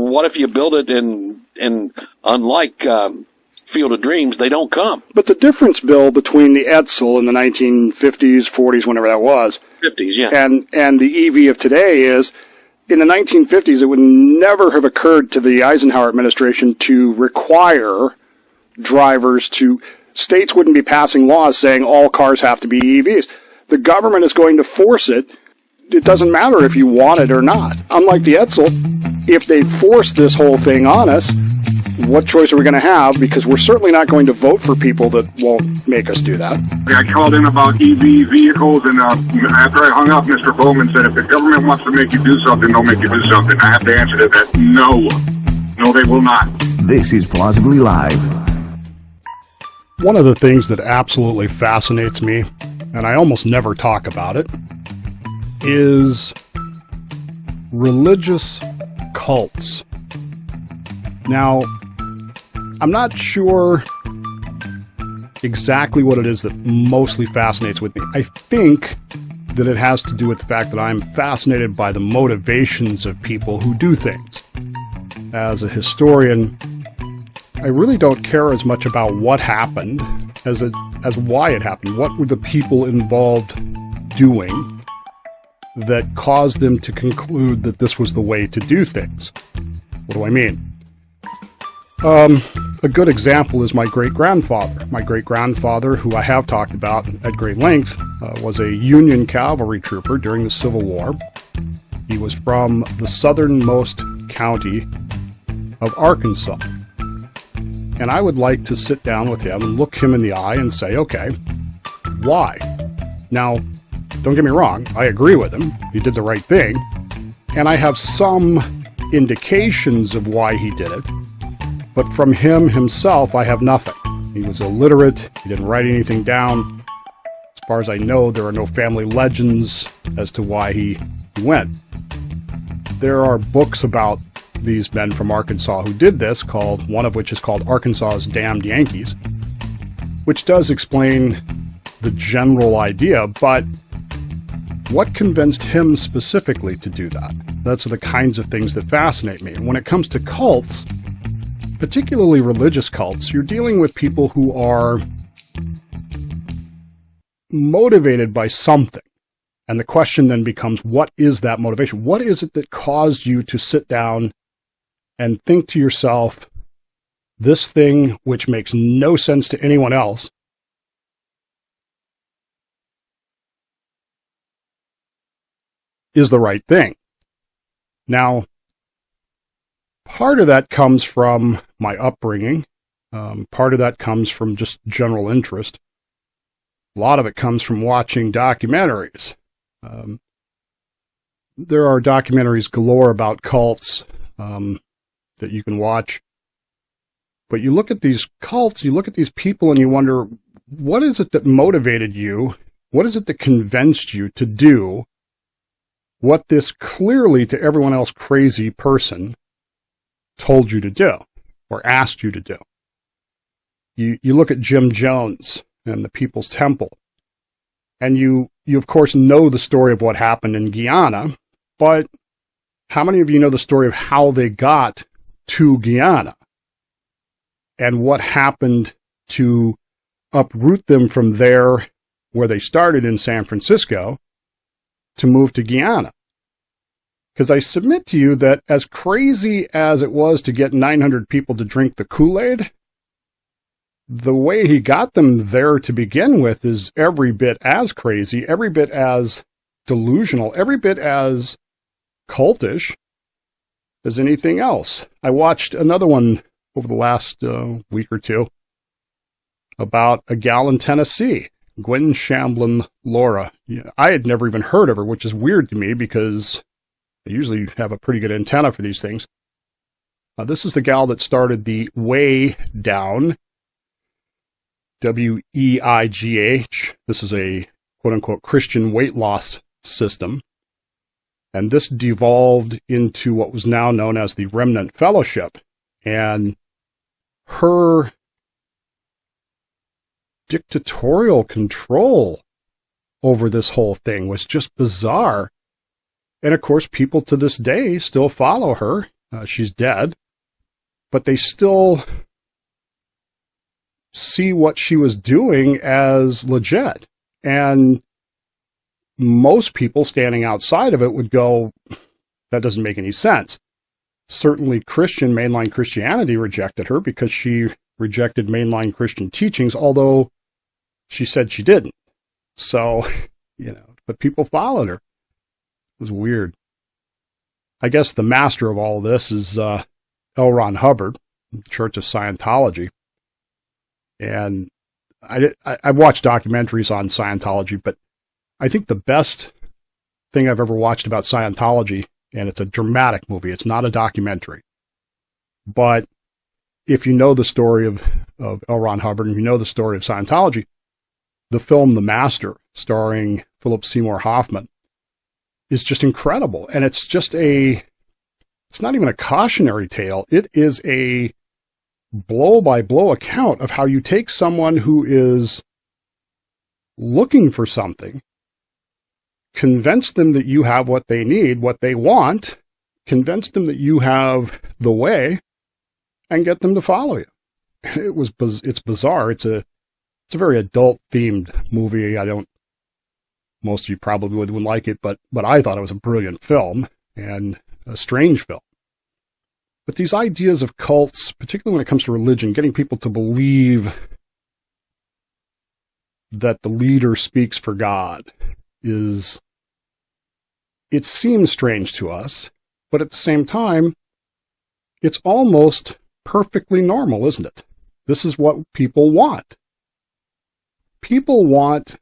what if you build it and unlike Field of Dreams, they don't come. But the difference, Bill, between the Edsel in the 1950s, 40s, whenever that was, 50s, yeah, and the EV of today is, in the 1950s, it would never have occurred to the Eisenhower administration to require drivers to, states wouldn't be passing laws saying all cars have to be EVs. The government is going to force it. It doesn't matter if you want it or not. Unlike the Edsel, if they force this whole thing on us, what choice are we going to have? Because we're certainly not going to vote for people that won't make us do that. I called in about EV vehicles, and after I hung up, Mr. Bowman said, if the government wants to make you do something, they'll make you do something. I have to answer to that, no. No, they will not. This is Plausibly Live. One of the things that absolutely fascinates me, and I almost never talk about it, is religious cults. Now, I'm not sure exactly what it is that mostly fascinates with me. I think that it has to do with the fact that I'm fascinated by the motivations of people who do things. As a historian, I really don't care as much about what happened as why it happened. What were the people involved doing that caused them to conclude that this was the way to do things? What do I mean? A good example is my great-grandfather. My great-grandfather, who I have talked about at great length, was a Union cavalry trooper during the Civil War. He was from the southernmost county of Arkansas. And I would like to sit down with him and look him in the eye and say, okay, why? Now, don't get me wrong, I agree with him. He did the right thing. And I have some indications of why he did it. But from him himself, I have nothing. He was illiterate. He didn't write anything down. As far as I know, there are no family legends as to why he went. There are books about these men from Arkansas who did this, one of which is called Arkansas's Damned Yankees, which does explain the general idea, but what convinced him specifically to do that? That's the kinds of things that fascinate me. And when it comes to cults, particularly religious cults, you're dealing with people who are motivated by something. And the question then becomes, what is that motivation? What is it that caused you to sit down and think to yourself, this thing, which makes no sense to anyone else, is the right thing? Now, part of that comes from my upbringing. Part of that comes from just general interest. A lot of it comes from watching documentaries. There are documentaries galore about cults that you can watch. But you look at these cults, you look at these people, and you wonder, what is it that motivated you? What is it that convinced you to do what this clearly to everyone else crazy person told you to do or asked you to do? You look at Jim Jones and the People's Temple, and you of course know the story of what happened in Guyana, but how many of you know the story of how they got to Guyana and what happened to uproot them from there where they started in San Francisco to move to Guyana? Because I submit to you that as crazy as it was to get 900 people to drink the Kool-Aid, the way he got them there to begin with is every bit as crazy, every bit as delusional, every bit as cultish as anything else. I watched another one over the last week or two about a gal in Tennessee, Gwen Shamblin Laura. I had never even heard of her, which is weird to me because I usually have a pretty good antenna for these things. This is the gal that started the Way Down, WEIGH. This is a quote-unquote Christian weight loss system. And this devolved into what was now known as the Remnant Fellowship. And her dictatorial control over this whole thing was just bizarre. And of course, people to this day still follow her. She's dead, but they still see what she was doing as legit. And most people standing outside of it would go, that doesn't make any sense. Certainly mainline Christianity rejected her because she rejected mainline Christian teachings, although she said she didn't. So, but people followed her. It was weird. I guess the master of all of this is L. Ron Hubbard, Church of Scientology. And I've watched documentaries on Scientology, but I think the best thing I've ever watched about Scientology, and it's a dramatic movie, it's not a documentary, but if you know the story of L. Ron Hubbard and you know the story of Scientology, the film The Master, starring Philip Seymour Hoffman, is just incredible. And it's not even a cautionary tale. It is a blow-by-blow account of how you take someone who is looking for something, convince them that you have what they need, what they want, convince them that you have the way, and get them to follow you. It's bizarre. It's a very adult-themed movie. Most of you probably wouldn't like it, but I thought it was a brilliant film and a strange film. But these ideas of cults, particularly when it comes to religion, getting people to believe that the leader speaks for God it seems strange to us, but at the same time, it's almost perfectly normal, isn't it? This is what people want. People want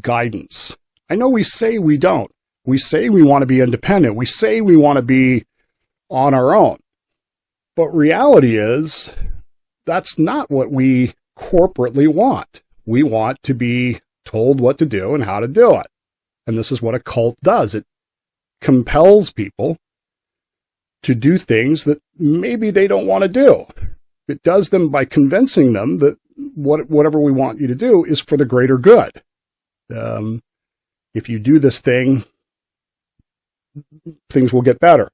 guidance. I know we say we don't. We say we want to be independent. We say we want to be on our own. But reality is, that's not what we corporately want. We want to be told what to do and how to do it. And this is what a cult does. It compels people to do things that maybe they don't want to do. It does them by convincing them that whatever we want you to do is for the greater good. If you do this thing, things will get better.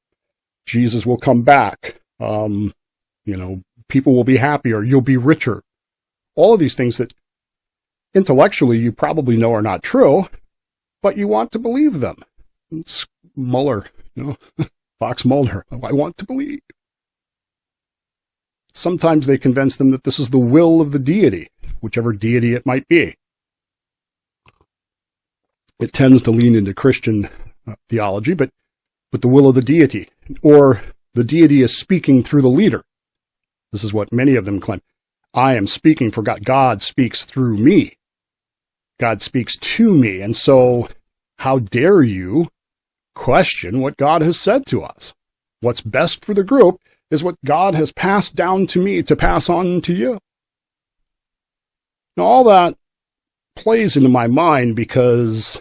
Jesus will come back. People will be happier. You'll be richer. All of these things that intellectually you probably know are not true, but you want to believe them. It's Mueller, Fox Mulder. I want to believe. Sometimes they convince them that this is the will of the deity, whichever deity it might be. It tends to lean into Christian theology, but the will of the deity, or the deity is speaking through the leader. This is what many of them claim. I am speaking for God. God speaks through me. God speaks to me. And so how dare you question what God has said to us? What's best for the group is what God has passed down to me to pass on to you. Now, all that plays into my mind because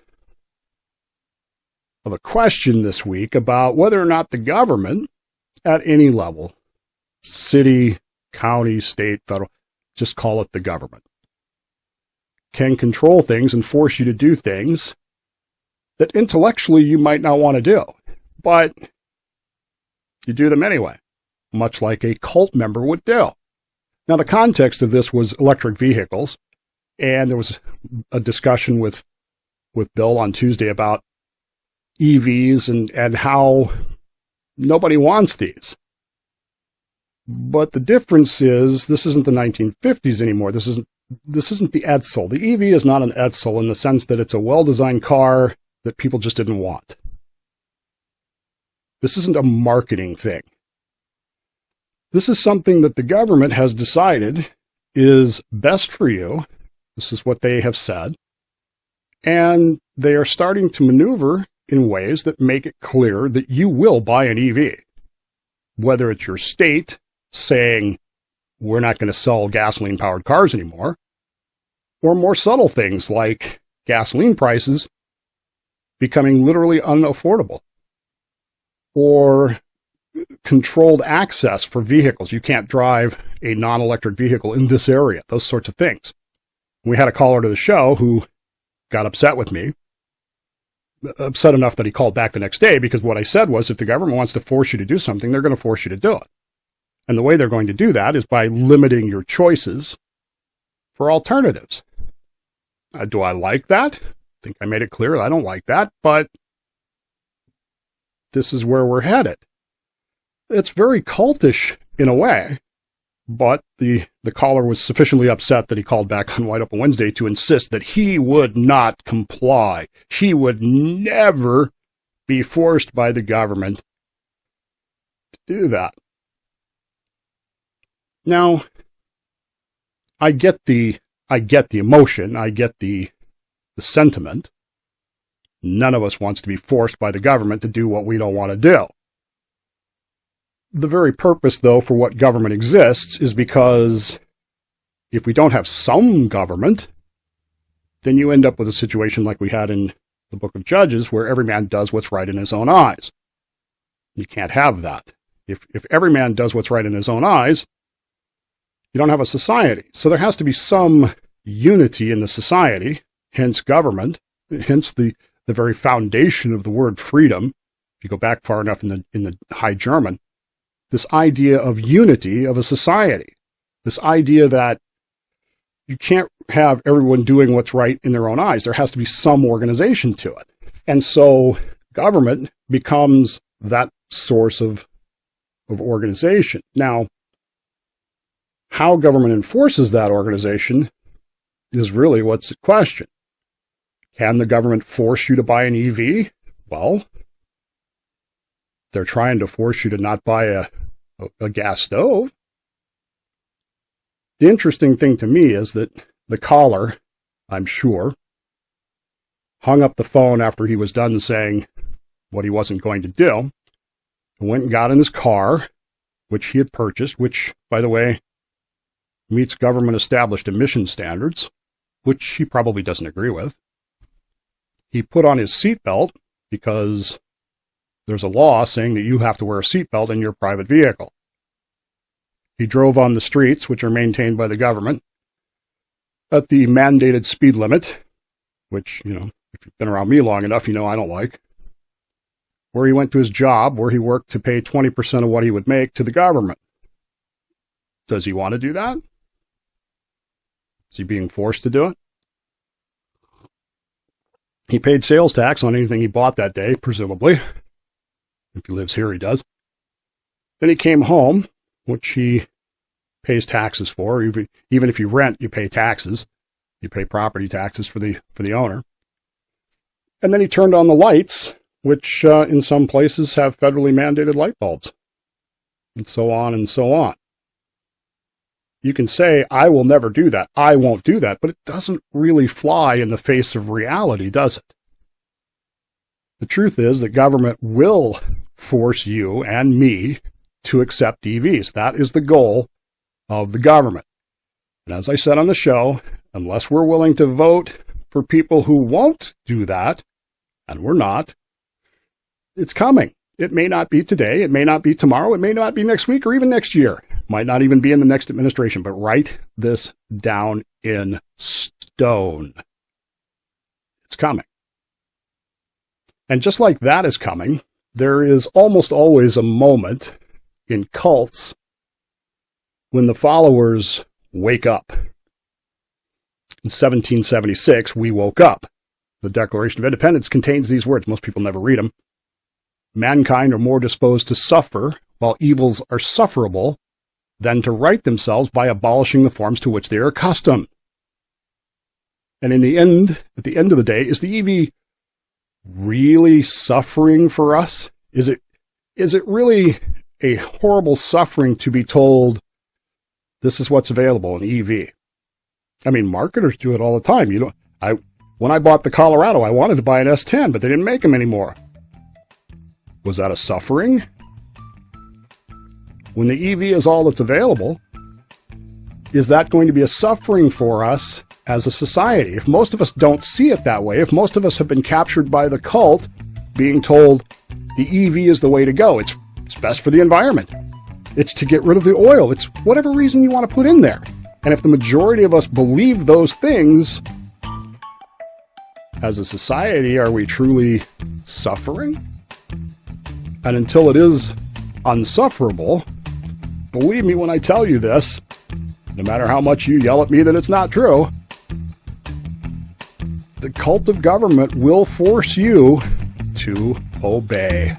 of a question this week about whether or not the government at any level, city, county, state, federal, just call it the government, can control things and force you to do things that intellectually you might not want to do, but you do them anyway, much like a cult member would do. Now, the context of this was electric vehicles, and there was a discussion with Bill on Tuesday about EVs and how nobody wants these. But the difference is this isn't the 1950s anymore. This isn't the Edsel. The EV is not an Edsel in the sense that it's a well-designed car that people just didn't want. This isn't a marketing thing. This is something that the government has decided is best for you. This is what they have said. And they are starting to maneuver in ways that make it clear that you will buy an EV. Whether it's your state saying, we're not going to sell gasoline-powered cars anymore, or more subtle things like gasoline prices becoming literally unaffordable, or controlled access for vehicles. You can't drive a non-electric vehicle in this area, those sorts of things. We had a caller to the show who got upset with me upset enough that he called back the next day, because what I said was, if the government wants to force you to do something, they're going to force you to do it. And the way they're going to do that is by limiting your choices for alternatives. Do I like that? I think I made it clear I don't like that, but this is where we're headed. It's very cultish in a way, but the caller was sufficiently upset that he called back on Wide Open Wednesday to insist that he would not comply. He would never be forced by the government to do that. Now, I get the emotion, I get the sentiment. None of us wants to be forced by the government to do what we don't want to do. The very purpose, though, for what government exists is because if we don't have some government, then you end up with a situation like we had in the book of Judges, where every man does what's right in his own eyes. You can't have that. If every man does what's right in his own eyes, you don't have a society. So there has to be some unity in the society, hence government, hence the very foundation of the word freedom. If you go back far enough in the High German, this idea of unity of a society, this idea that you can't have everyone doing what's right in their own eyes. There has to be some organization to it. And so government becomes that source of organization. Now, how government enforces that organization is really what's at question. Can the government force you to buy an EV? Well, they're trying to force you to not buy a gas stove. The interesting thing to me is that the caller, I'm sure, hung up the phone after he was done saying what he wasn't going to do, and went and got in his car, which he had purchased, which, by the way, meets government-established emission standards, which he probably doesn't agree with. He put on his seatbelt because there's a law saying that you have to wear a seatbelt in your private vehicle. He drove on the streets, which are maintained by the government, at the mandated speed limit, which, if you've been around me long enough, you know I don't like. Where he went to his job, where he worked to pay 20% of what he would make to the government. Does he want to do that? Is he being forced to do it? He paid sales tax on anything he bought that day, presumably. If he lives here, he does. Then he came home, which he pays taxes for. Even if you rent, you pay taxes. You pay property taxes for the owner. And then he turned on the lights, which in some places have federally mandated light bulbs, and so on and so on. You can say, I will never do that, I won't do that, but it doesn't really fly in the face of reality, does it? The truth is that government will force you and me to accept EVs. That is the goal of the government. And as I said on the show, unless we're willing to vote for people who won't do that, and we're not, it's coming. It may not be today, it may not be tomorrow, it may not be next week or even next year. Might not even be in the next administration, but write this down in stone. It's coming. And just like that is coming, there is almost always a moment in cults when the followers wake up. In 1776, we woke up. The Declaration of Independence contains these words. Most people never read them. Mankind are more disposed to suffer, while evils are sufferable, than to right themselves by abolishing the forms to which they are accustomed. And at the end of the day, is the EV really suffering for us? Is it really a horrible suffering to be told this is what's available in EV? I mean, marketers do it all the time. When I bought the Colorado, I wanted to buy an S10, but they didn't make them anymore. Was that a suffering? When the EV is all that's available, is that going to be a suffering for us as a society? If most of us don't see it that way, if most of us have been captured by the cult, being told the EV is the way to go, it's best for the environment, it's to get rid of the oil, it's whatever reason you want to put in there. And if the majority of us believe those things, as a society, are we truly suffering? And until it is unsufferable, believe me when I tell you this, no matter how much you yell at me that it's not true, the cult of government will force you to obey.